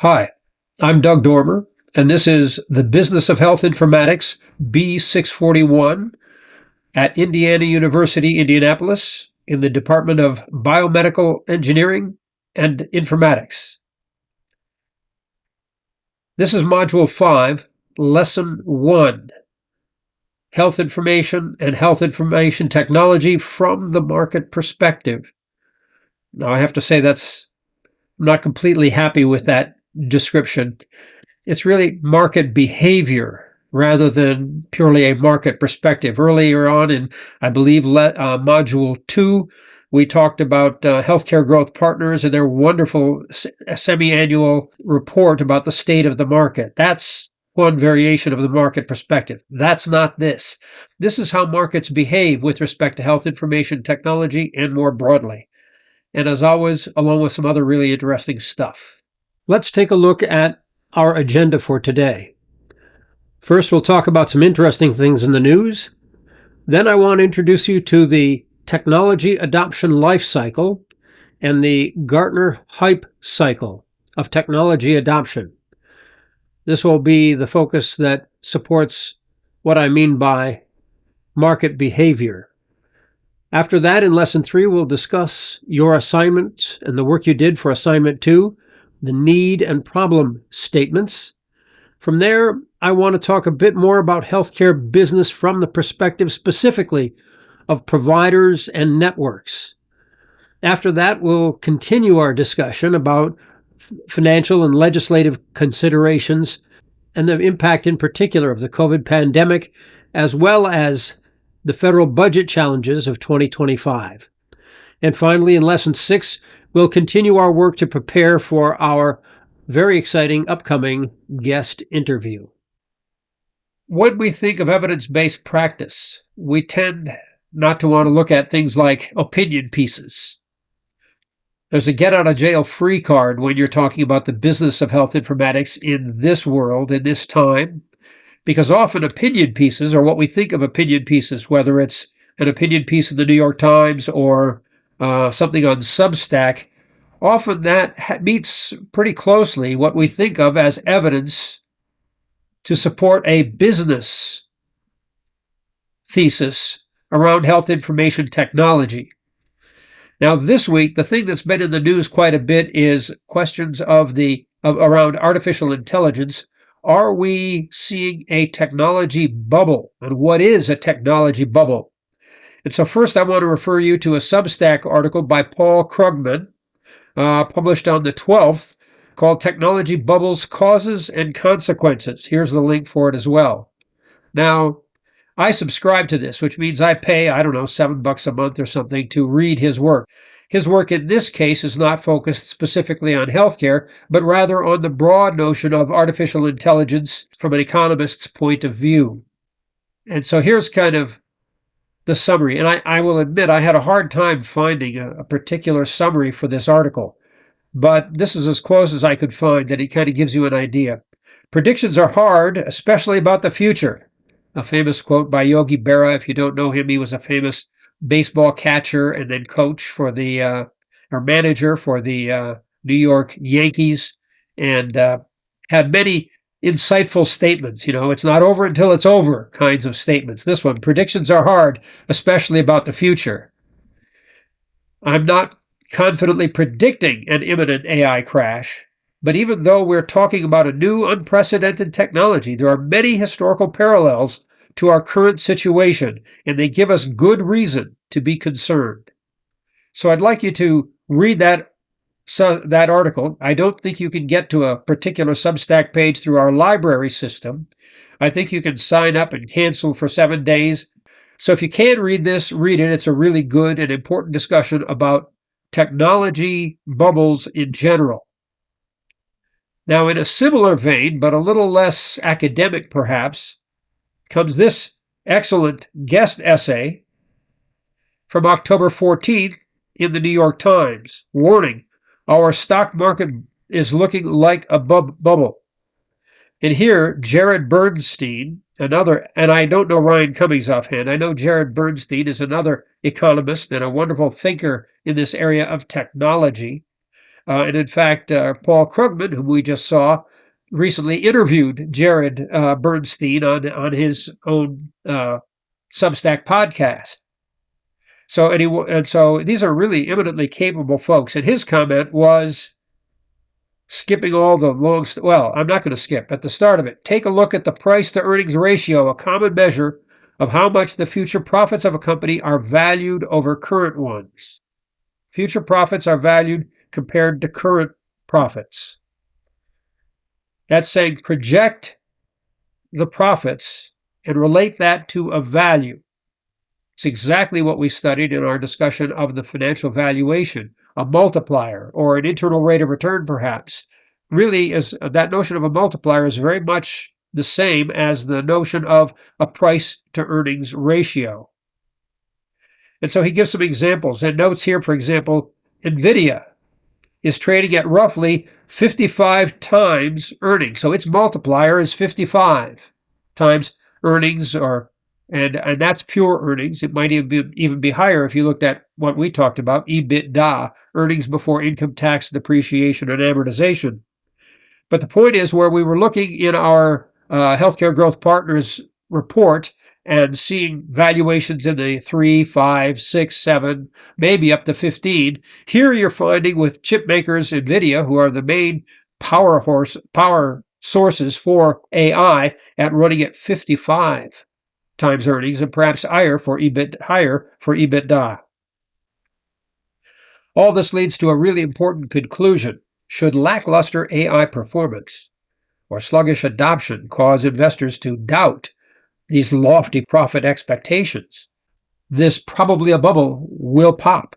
Hi, I'm Doug Dormer, and this is the Business of Health Informatics B641 at Indiana University, Indianapolis, in the Department of Biomedical Engineering and Informatics. This is Module 5, Lesson 1, Health Information and Health Information Technology from the Market Perspective. Now, I have to say I'm not completely happy with that description. It's really market behavior rather than purely a market perspective. Earlier on in, I believe, Module 2, we talked about healthcare growth partners and their wonderful semi-annual report about the state of the market. That's one variation of the market perspective. That's not this. This is how markets behave with respect to health information technology and more broadly. And as always, along with some other really interesting stuff. Let's take a look at our agenda for today. First, we'll talk about some interesting things in the news. Then I want to introduce you to the technology adoption life cycle and the Gartner hype cycle of technology adoption. This will be the focus that supports what I mean by market behavior. After that, in Lesson 3, we'll discuss your assignment and the work you did for Assignment 2, the need and problem statements. From there, I want to talk a bit more about healthcare business from the perspective specifically of providers and networks. After that, we'll continue our discussion about financial and legislative considerations and the impact in particular of the COVID pandemic, as well as the federal budget challenges of 2025. And finally, in Lesson 6, we'll continue our work to prepare for our very exciting upcoming guest interview. When we think of evidence-based practice, we tend not to want to look at things like opinion pieces. There's a get-out-of-jail-free card when you're talking about the business of health informatics in this world, in this time, because often opinion pieces, or what we think of opinion pieces, whether it's an opinion piece in the New York Times or something on Substack, often that meets pretty closely what we think of as evidence to support a business thesis around health information technology. Now, this week, the thing that's been in the news quite a bit is questions around artificial intelligence. Are we seeing a technology bubble? And what is a technology bubble? And so first, I want to refer you to a Substack article by Paul Krugman, published on the 12th, called Technology Bubbles, Causes and Consequences. Here's the link for it as well. Now, I subscribe to this, which means I pay, $7 a month or something to read his work. His work in this case is not focused specifically on healthcare, but rather on the broad notion of artificial intelligence from an economist's point of view. And so here's kind of the summary. And I will admit I had a hard time finding a particular summary for this article, but this is as close as I could find, and it kind of gives you an idea. Predictions are hard, especially about the future. A famous quote by Yogi Berra. If you don't know him, he was a famous baseball catcher and then coach for or manager for the New York Yankees, and had many insightful statements. It's not over until it's over kinds of statements. This one, predictions are hard, especially about the future. I'm not confidently predicting an imminent AI crash, but even though we're talking about a new unprecedented technology, there are many historical parallels to our current situation, and they give us good reason to be concerned. So I'd like you to read that article. I don't think you can get to a particular Substack page through our library system. I think you can sign up and cancel for 7 days. So if you can read this, read it. It's a really good and important discussion about technology bubbles in general. Now, in a similar vein, but a little less academic perhaps, comes this excellent guest essay from October 14th in the New York Times. Warning, our stock market is looking like a bubble. And here, Jared Bernstein, another, and I don't know Ryan Cummings offhand, I know Jared Bernstein is another economist and a wonderful thinker in this area of technology. And in fact, Paul Krugman, whom we just saw, recently interviewed Jared Bernstein on his own Substack podcast. So these are really eminently capable folks. And his comment was, skipping all the well, I'm not going to skip at the start of it. Take a look at the price to earnings ratio, a common measure of how much the future profits of a company are valued over current ones. Future profits are valued compared to current profits. That's saying project the profits and relate that to a value. It's exactly what we studied in our discussion of the financial valuation, a multiplier or an internal rate of return, perhaps. Really, that notion of a multiplier is very much the same as the notion of a price to earnings ratio. And so he gives some examples and notes here, for example, NVIDIA is trading at roughly 55 times earnings. So its multiplier is 55 times earnings, and that's pure earnings. It might even be higher if you looked at what we talked about, EBITDA, earnings before income tax, depreciation, and amortization. But the point is, where we were looking in our Healthcare Growth Partners report and seeing valuations in the 3, 5, 6, 7, maybe up to 15. Here you're finding with chip makers, NVIDIA, who are the main power sources for AI, at running at 55 times earnings and perhaps higher for EBITDA. All this leads to a really important conclusion. Should lackluster AI performance or sluggish adoption cause investors to doubt these lofty profit expectations, this probably a bubble will pop.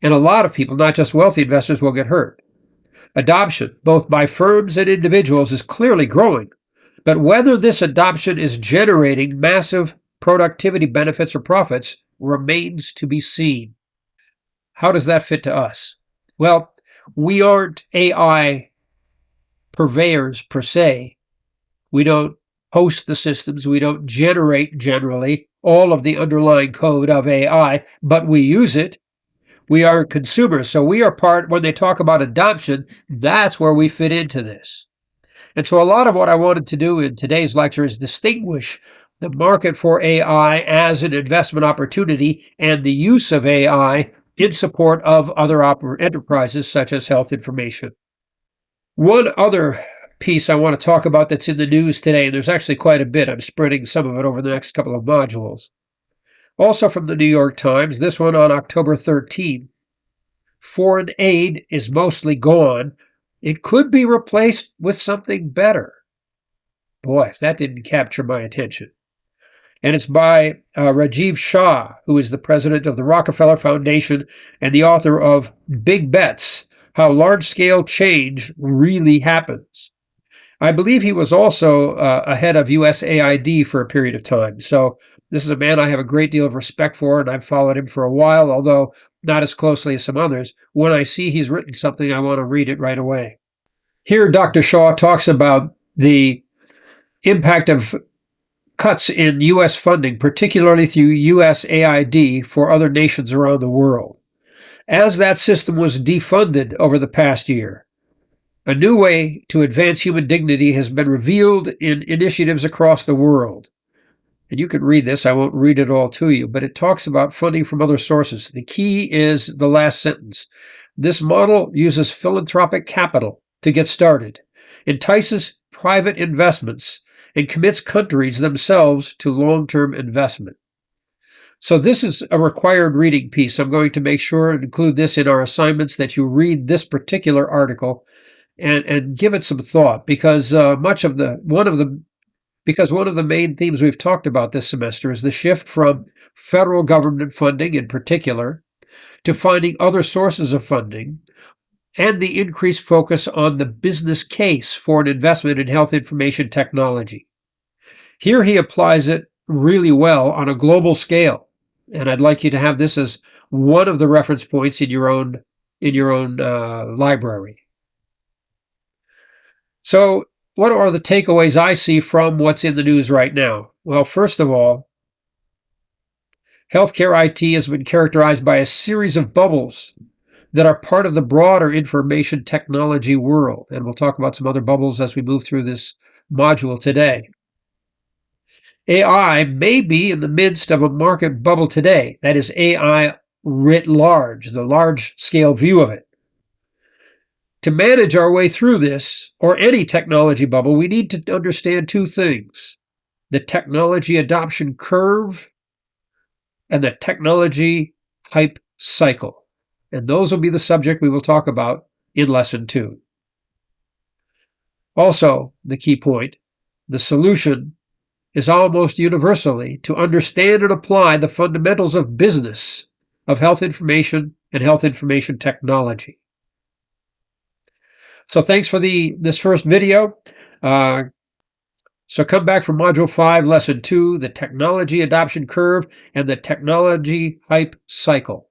And a lot of people, not just wealthy investors, will get hurt. Adoption, both by firms and individuals, is clearly growing. But whether this adoption is generating massive productivity benefits or profits remains to be seen. How does that fit to us? Well, we aren't AI purveyors per se. We don't host the systems. We don't generate, generally, all of the underlying code of AI, but we use it. We are consumers. So we are part, when they talk about adoption, that's where we fit into this. And so a lot of what I wanted to do in today's lecture is distinguish the market for AI as an investment opportunity and the use of AI in support of other enterprises such as health information. One other piece I want to talk about that's in the news today, and there's actually quite a bit. I'm spreading some of it over the next couple of modules. Also from the New York Times, this one on October 13. Foreign aid is mostly gone. It could be replaced with something better. Boy, if that didn't capture my attention. And it's by Rajiv Shah, who is the president of the Rockefeller Foundation and the author of Big Bets, How Large-Scale Change Really Happens. I believe he was also ahead of USAID for a period of time. So this is a man I have a great deal of respect for, and I've followed him for a while, although not as closely as some others. When I see he's written something, I want to read it right away. Here, Dr. Shaw talks about the impact of cuts in U.S. funding, particularly through USAID, for other nations around the world. As that system was defunded over the past year, a new way to advance human dignity has been revealed in initiatives across the world. And you can read this. I won't read it all to you, but it talks about funding from other sources. The key is the last sentence. This model uses philanthropic capital to get started, entices private investments, and commits countries themselves to long-term investment. So this is a required reading piece. I'm going to make sure and include this in our assignments, that you read this particular article and give it some thought, because one of the main themes we've talked about this semester is the shift from federal government funding in particular to finding other sources of funding, and the increased focus on the business case for an investment in health information technology. Here he applies it really well on a global scale, and I'd like you to have this as one of the reference points in your own library. So, what are the takeaways I see from what's in the news right now? Well, first of all, healthcare IT has been characterized by a series of bubbles that are part of the broader information technology world. And we'll talk about some other bubbles as we move through this module today. AI may be in the midst of a market bubble today. That is AI writ large, the large-scale view of it. To manage our way through this, or any technology bubble, we need to understand two things: the technology adoption curve and the technology hype cycle. And those will be the subject we will talk about in Lesson 2. Also, the key point, the solution is almost universally to understand and apply the fundamentals of business, of health information and health information technology. So thanks for this first video. So come back for Module 5, Lesson 2, the technology adoption curve and the technology hype cycle.